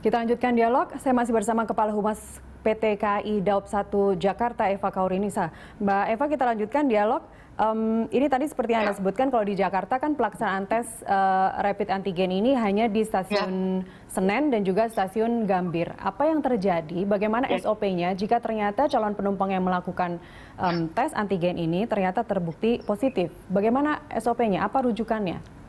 Kita lanjutkan dialog. Saya masih bersama Kepala Humas PT KAI Daob 1 Jakarta, Eva Kaurinisa. Mbak Eva, kita lanjutkan dialog. Ini tadi seperti yang Anda sebutkan, kalau di Jakarta kan pelaksanaan tes rapid antigen ini hanya di stasiun Senen dan juga stasiun Gambir. Apa yang terjadi? Bagaimana SOP-nya jika ternyata calon penumpang yang melakukan tes antigen ini ternyata terbukti positif? Bagaimana SOP-nya? Apa rujukannya?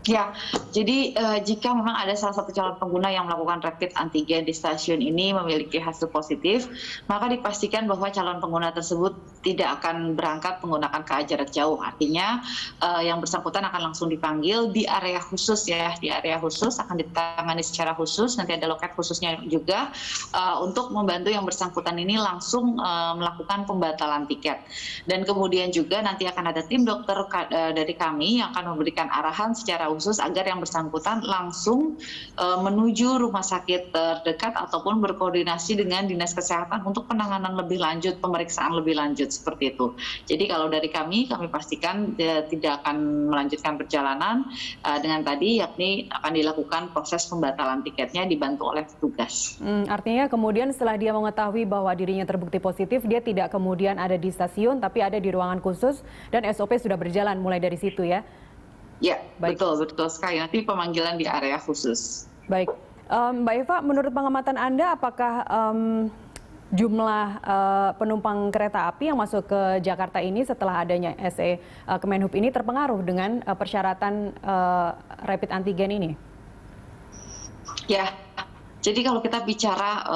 Ya, jadi jika memang ada salah satu calon pengguna yang melakukan rapid antigen di stasiun ini memiliki hasil positif, maka dipastikan bahwa calon pengguna tersebut tidak akan berangkat menggunakan KA jarak jauh. Artinya yang bersangkutan akan langsung dipanggil di area khusus ya, di area khusus akan ditangani secara khusus, nanti ada loket khususnya juga untuk membantu yang bersangkutan ini langsung melakukan pembatalan tiket. Dan kemudian juga nanti akan ada tim dokter dari kami yang akan memberikan arahan secara khusus agar yang bersangkutan langsung menuju rumah sakit terdekat ataupun berkoordinasi dengan dinas kesehatan untuk penanganan lebih lanjut, pemeriksaan lebih lanjut seperti itu. Jadi kalau dari kami pastikan tidak akan melanjutkan perjalanan dengan tadi, yakni akan dilakukan proses pembatalan tiketnya dibantu oleh petugas. Artinya kemudian setelah dia mengetahui bahwa dirinya terbukti positif, dia tidak kemudian ada di stasiun tapi ada di ruangan khusus dan SOP sudah berjalan mulai dari situ ya? Ya, betul sekali. Nanti pemanggilan di area khusus. Baik, Mbak Eva, menurut pengamatan Anda, apakah jumlah penumpang kereta api yang masuk ke Jakarta ini setelah adanya SE Kemenhub ini terpengaruh dengan persyaratan rapid antigen ini? Ya. Jadi kalau kita bicara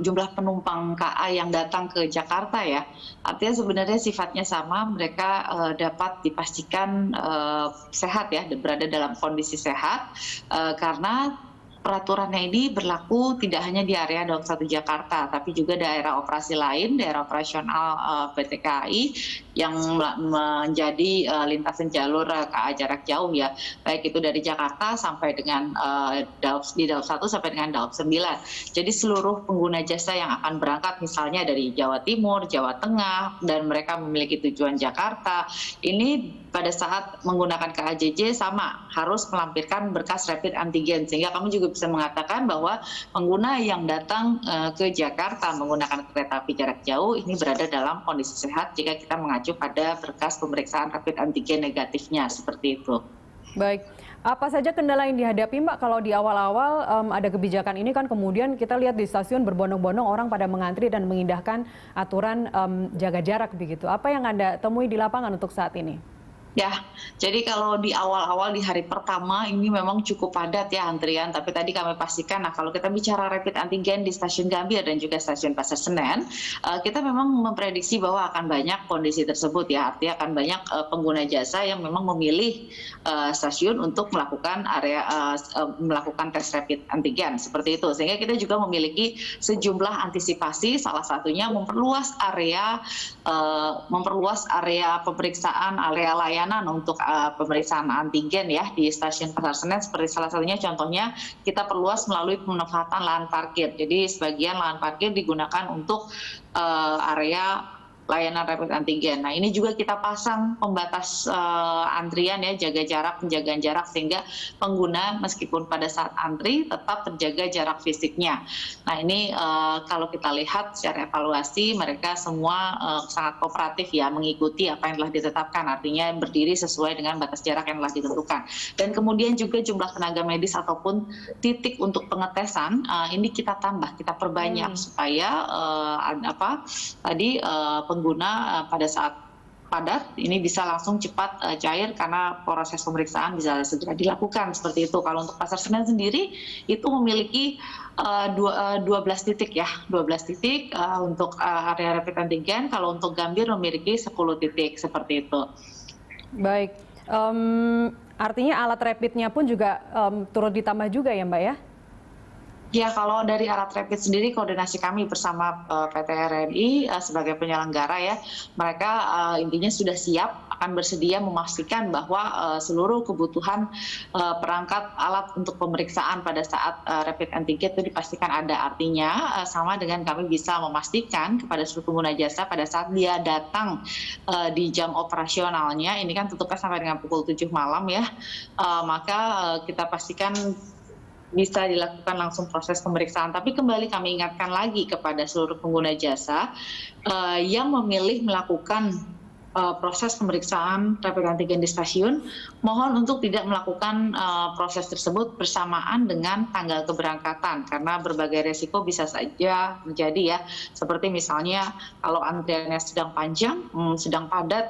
jumlah penumpang KA yang datang ke Jakarta ya, artinya sebenarnya sifatnya sama, mereka dapat dipastikan sehat ya, berada dalam kondisi sehat karena peraturannya ini berlaku tidak hanya di area Daob 1 Jakarta, tapi juga daerah operasi lain, daerah operasional PT KAI yang menjadi lintasan jalur KA jarak jauh ya, baik itu dari Jakarta sampai dengan di Daob 1 sampai dengan Daob 9. Jadi seluruh pengguna jasa yang akan berangkat misalnya dari Jawa Timur, Jawa Tengah, dan mereka memiliki tujuan Jakarta, ini pada saat menggunakan KAJJ sama harus melampirkan berkas rapid antigen, sehingga kami juga bisa mengatakan bahwa pengguna yang datang ke Jakarta menggunakan kereta api jarak jauh ini berada dalam kondisi sehat jika kita mengacu pada berkas pemeriksaan rapid antigen negatifnya, seperti itu. Baik, apa saja kendala yang dihadapi Mbak kalau di awal-awal ada kebijakan ini, kan kemudian kita lihat di stasiun berbondong-bondong orang pada mengantri dan mengindahkan aturan jaga jarak begitu. Apa yang Anda temui di lapangan untuk saat ini? Ya, jadi kalau di awal-awal di hari pertama ini memang cukup padat ya antrian, tapi tadi kami pastikan, nah kalau kita bicara rapid antigen di stasiun Gambir dan juga stasiun Pasar Senen, kita memang memprediksi bahwa akan banyak kondisi tersebut ya, artinya akan banyak pengguna jasa yang memang memilih stasiun untuk melakukan melakukan tes rapid antigen seperti itu, sehingga kita juga memiliki sejumlah antisipasi, salah satunya memperluas area pemeriksaan, area layanan untuk pemeriksaan antigen ya di stasiun Pasar Senen, seperti salah satunya contohnya kita perluas melalui pemanfaatan lahan parkir. Jadi sebagian lahan parkir digunakan untuk area layanan rapid antigen. Nah ini juga kita pasang pembatas antrian ya, jaga jarak, penjagaan jarak, sehingga pengguna meskipun pada saat antri tetap terjaga jarak fisiknya. Nah ini kalau kita lihat secara evaluasi, mereka semua sangat kooperatif ya, mengikuti apa yang telah ditetapkan, artinya berdiri sesuai dengan batas jarak yang telah ditentukan. Dan kemudian juga jumlah tenaga medis ataupun titik untuk pengetesan ini kita tambah, kita perbanyak supaya pengguna pada saat padat ini bisa langsung cepat cair karena proses pemeriksaan bisa segera dilakukan seperti itu. Kalau untuk Pasar Senen sendiri itu memiliki 12 titik ya, 12 titik untuk area rapid antigen. Kalau untuk Gambir memiliki 10 titik seperti itu. Baik, artinya alat rapidnya pun juga turut ditambah juga ya Mbak ya? Ya, kalau dari alat rapid sendiri, koordinasi kami bersama PT RRI sebagai penyelenggara ya, mereka intinya sudah siap, akan bersedia memastikan bahwa seluruh kebutuhan perangkat alat untuk pemeriksaan pada saat rapid antigen itu dipastikan ada. Artinya sama dengan kami bisa memastikan kepada seluruh pengguna jasa pada saat dia datang di jam operasionalnya, ini kan tutupnya sampai dengan pukul 7 malam ya, maka kita pastikan bisa dilakukan langsung proses pemeriksaan. Tapi kembali kami ingatkan lagi kepada seluruh pengguna jasa yang memilih melakukan proses pemeriksaan rapid antigen di stasiun, mohon untuk tidak melakukan proses tersebut bersamaan dengan tanggal keberangkatan, karena berbagai resiko bisa saja terjadi ya, seperti misalnya kalau antriannya sedang panjang, sedang padat,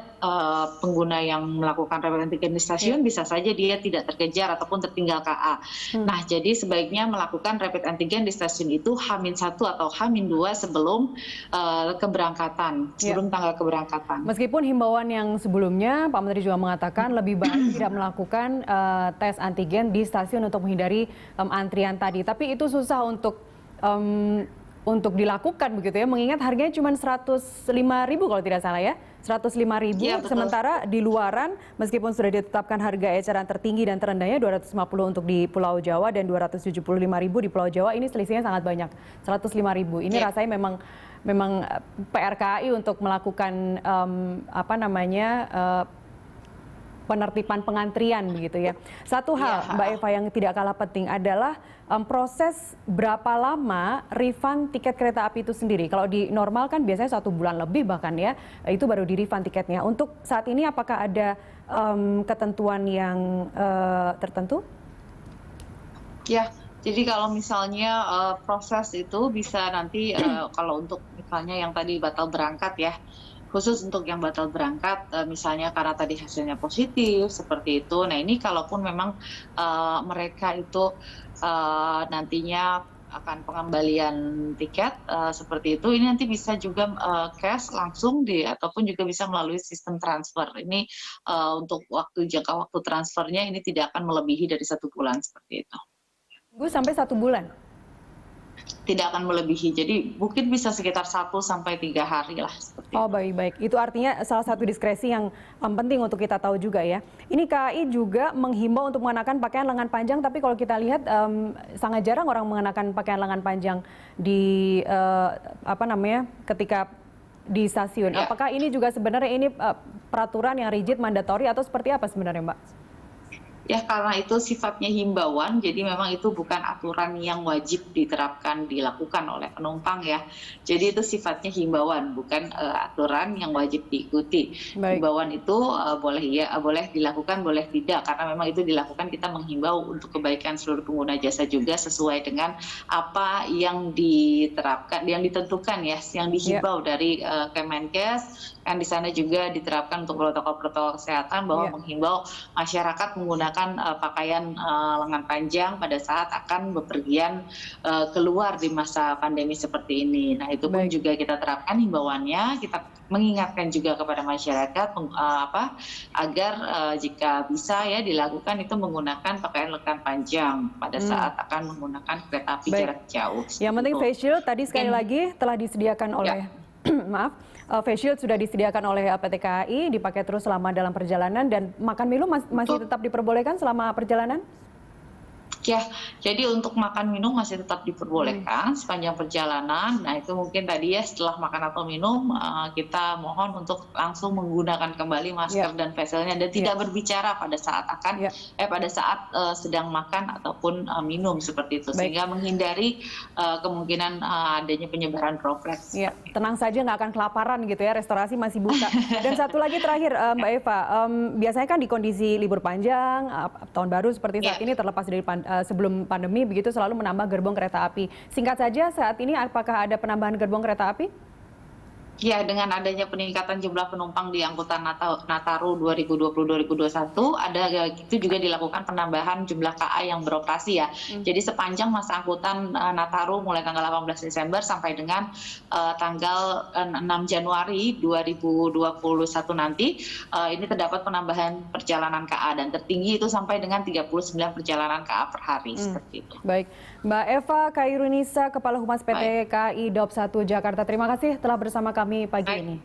pengguna yang melakukan rapid antigen di stasiun bisa saja dia tidak terkejar ataupun tertinggal KA. Nah, jadi sebaiknya melakukan rapid antigen di stasiun itu H-1 atau H-2 sebelum keberangkatan, sebelum tanggal keberangkatan. Meskipun himbauan yang sebelumnya, Pak Menteri juga mengatakan lebih baik tidak melakukan tes antigen di stasiun untuk menghindari antrian tadi. Tapi itu susah untuk dilakukan begitu ya, mengingat harganya cuma 105.000 kalau tidak salah ya. 105.000, Ya, sementara di luaran meskipun sudah ditetapkan harga eceran tertinggi dan terendahnya 250 untuk di Pulau Jawa dan 275.000 di Pulau Jawa, ini selisihnya sangat banyak, 105.000. Ini rasanya memang PR KAI untuk melakukan penertiban pengantrian begitu ya. Satu hal Mbak Eva yang tidak kalah penting adalah proses berapa lama refund tiket kereta api itu sendiri. Kalau di normal kan biasanya 1 bulan lebih bahkan ya, itu baru di refund tiketnya. Untuk saat ini apakah ada ketentuan yang tertentu? Ya, jadi kalau misalnya proses itu bisa nanti kalau untuk misalnya yang tadi batal berangkat ya, khusus untuk yang batal berangkat misalnya karena tadi hasilnya positif seperti itu. Nah, ini kalaupun memang mereka itu nantinya akan pengembalian tiket seperti itu, ini nanti bisa juga cash langsung ataupun juga bisa melalui sistem transfer. Ini untuk jangka waktu transfernya ini tidak akan melebihi dari 1 bulan seperti itu. Tunggu sampai 1 bulan? Tidak akan melebihi, jadi mungkin bisa sekitar 1-3 hari lah. Oh, baik-baik. Itu artinya salah satu diskresi yang penting untuk kita tahu juga ya. Ini KAI juga menghimbau untuk mengenakan pakaian lengan panjang, tapi kalau kita lihat sangat jarang orang mengenakan pakaian lengan panjang di ketika di stasiun. Ya. Apakah ini juga sebenarnya ini peraturan yang rigid, mandatori atau seperti apa sebenarnya, Mbak? Ya, karena itu sifatnya himbauan, jadi memang itu bukan aturan yang wajib dilakukan oleh penumpang ya. Jadi itu sifatnya himbauan, bukan aturan yang wajib diikuti. Baik. Himbauan itu boleh dilakukan, boleh tidak, karena memang itu dilakukan, kita menghimbau untuk kebaikan seluruh pengguna jasa juga sesuai dengan apa yang diterapkan, yang ditentukan ya, yang dihimbau dari Kemenkes. Kan di sana juga diterapkan untuk protokol-protokol kesehatan bahwa menghimbau masyarakat menggunakan pakaian lengan panjang pada saat akan bepergian keluar di masa pandemi seperti ini. Nah, itu pun juga kita terapkan himbauannya, kita mengingatkan juga kepada masyarakat agar jika bisa ya dilakukan itu menggunakan pakaian lengan panjang pada saat akan menggunakan kereta api jarak jauh. Yang penting face shield tadi sekali lagi telah disediakan oleh face shield sudah disediakan oleh PT KAI, dipakai terus selama dalam perjalanan, dan makan minum masih tetap diperbolehkan selama perjalanan? Ya, jadi untuk makan minum masih tetap diperbolehkan sepanjang perjalanan. Nah, itu mungkin tadi ya setelah makan atau minum kita mohon untuk langsung menggunakan kembali masker dan face shield-nya dan tidak berbicara pada saat sedang makan ataupun minum seperti itu, sehingga menghindari kemungkinan adanya penyebaran droplet. Ya, tenang saja, nggak akan kelaparan gitu ya, restorasi masih buka. Dan satu lagi terakhir Mbak Eva, biasanya kan di kondisi libur panjang, tahun baru seperti saat ini terlepas dari sebelum pandemi begitu selalu menambah gerbong kereta api. Singkat saja, saat ini apakah ada penambahan gerbong kereta api? Ya, dengan adanya peningkatan jumlah penumpang di angkutan Nataru 2020-2021, itu juga dilakukan penambahan jumlah KA yang beroperasi ya. Jadi sepanjang masa angkutan Nataru mulai tanggal 18 Desember sampai dengan tanggal 6 Januari 2021 nanti, ini terdapat penambahan perjalanan KA dan tertinggi itu sampai dengan 39 perjalanan KA per hari seperti itu. Baik, Mbak Eva Khairunisa, Kepala Humas PT KAI Daob 1 Jakarta. Terima kasih telah bersama kami pagi ini.